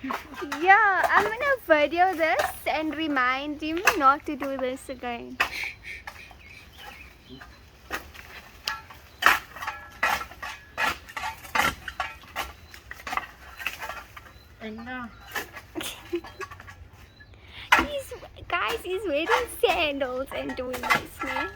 Yeah, I'm gonna video this and remind him not to do this again. He's wearing sandals and doing this, man.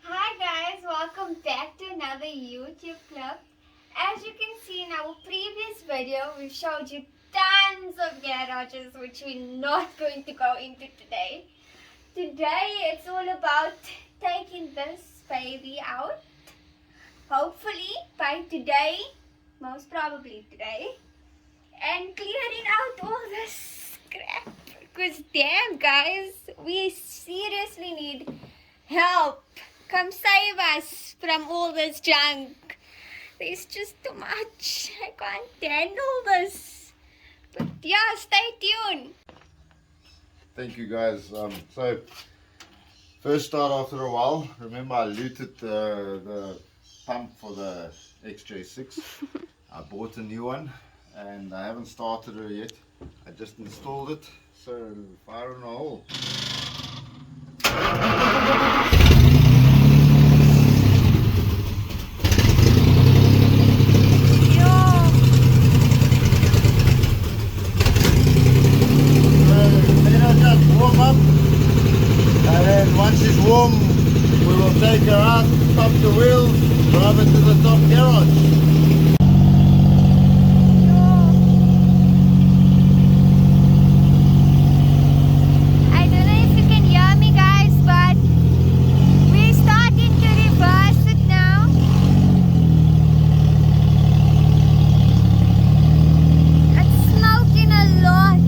Hi guys, welcome back to another YouTube clip. As you can see in our previous video, we showed you tons of garages which we're not going to go into today. Today it's all about taking this baby out. Hopefully by today, most probably today, and clearing out all this crap. Because damn guys, we seriously need help. Come save us from all this junk. There's just too much. I can't handle this. But yeah, stay tuned. Thank you guys. So first start after a while. Remember I looted the pump for the XJ6. I bought a new one and I haven't started it yet. I just installed it. So fire in a hole. Once it's warm, we will take her out, stop the wheels, drive it to the top garage. I don't know if you can hear me guys, but we're starting to reverse it now. It's smoking a lot.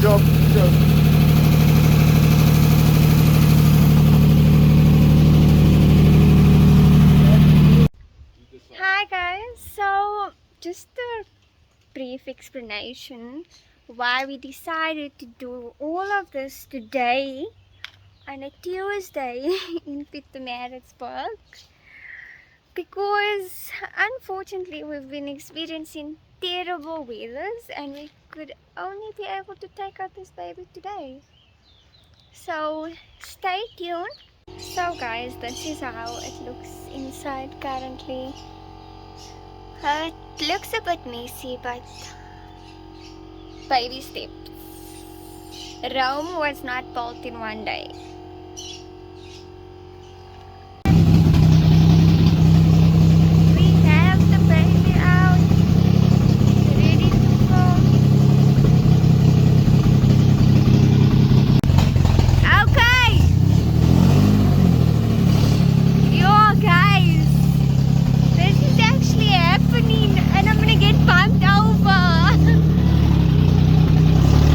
Job. Hi guys, so just a brief explanation why we decided to do all of this today on a Tuesday in Pietermaritzburg, because unfortunately we've been experiencing terrible weathers and we could only be able to take out this baby today. So stay tuned. So guys, this is how it looks inside currently. It looks a bit messy, but baby steps. Rome was not built in one day.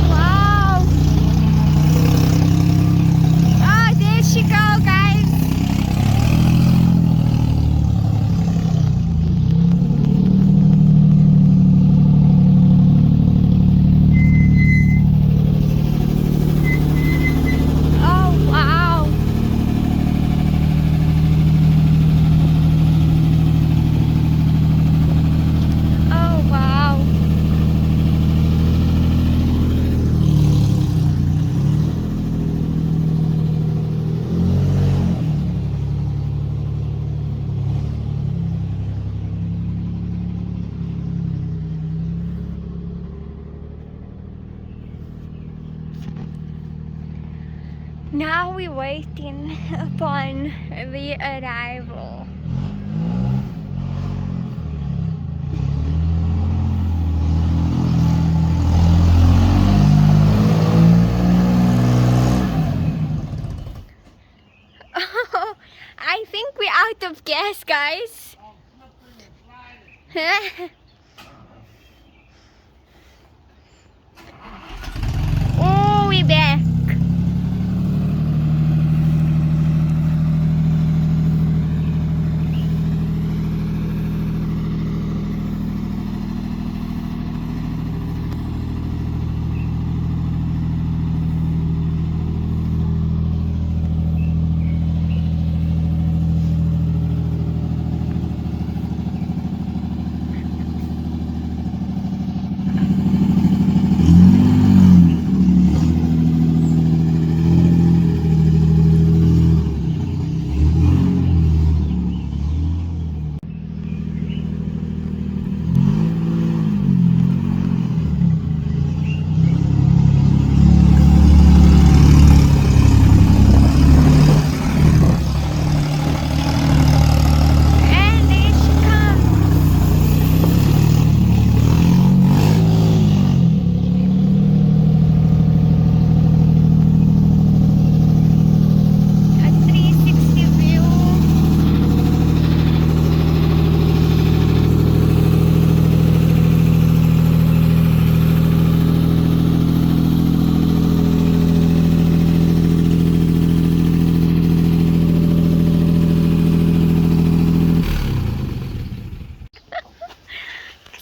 Wow! Now we're waiting upon the arrival. Oh, I think we're out of gas, guys. Oh, we're back. And there she comes. A 360 view.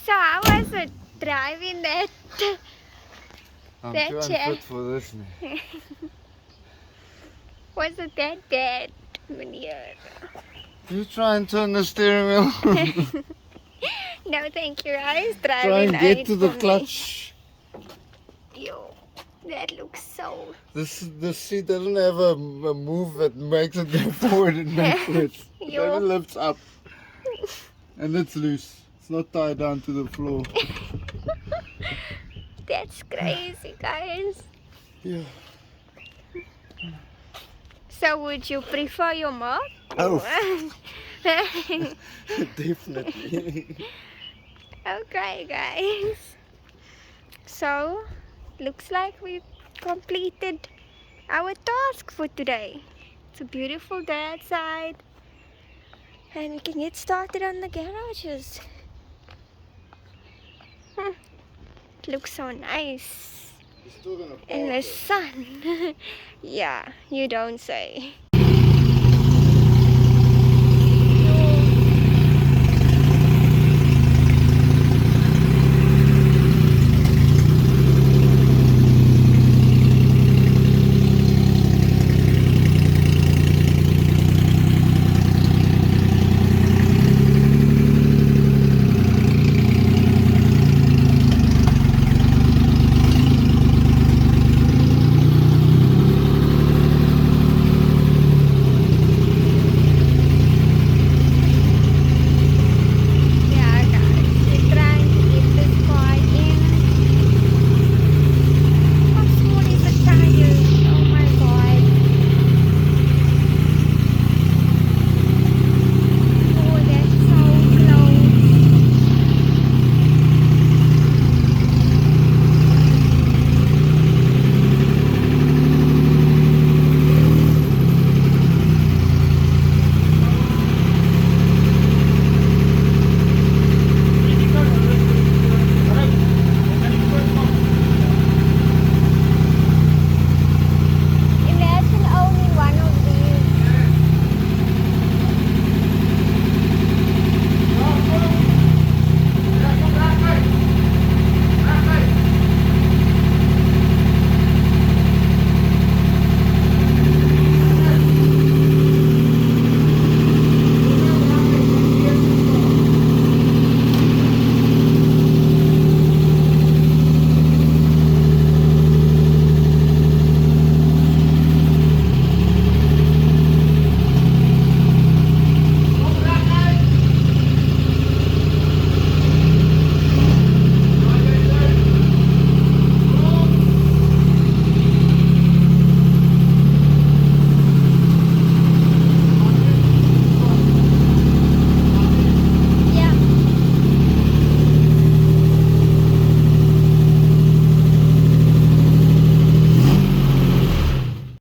So how was it driving that? I'm That too chair. unfit for this now. Was it that bad, meneer? You try and turn the steering wheel. No, thank you. I was Try driving and get out to the for me. clutch. Yo, that looks so. The seat doesn't have a move that makes it go forward and backwards. It Yo. only lifts up. And it's loose. It's not tied down to the floor. That's crazy, guys. Yeah. So would you prefer your mom? Oh. Definitely. Okay, guys. So, looks like we've completed our task for today. It's a beautiful day outside. And we can get started on the garages. It looks so nice You're still gonna in park the it. sun. Yeah, you don't say.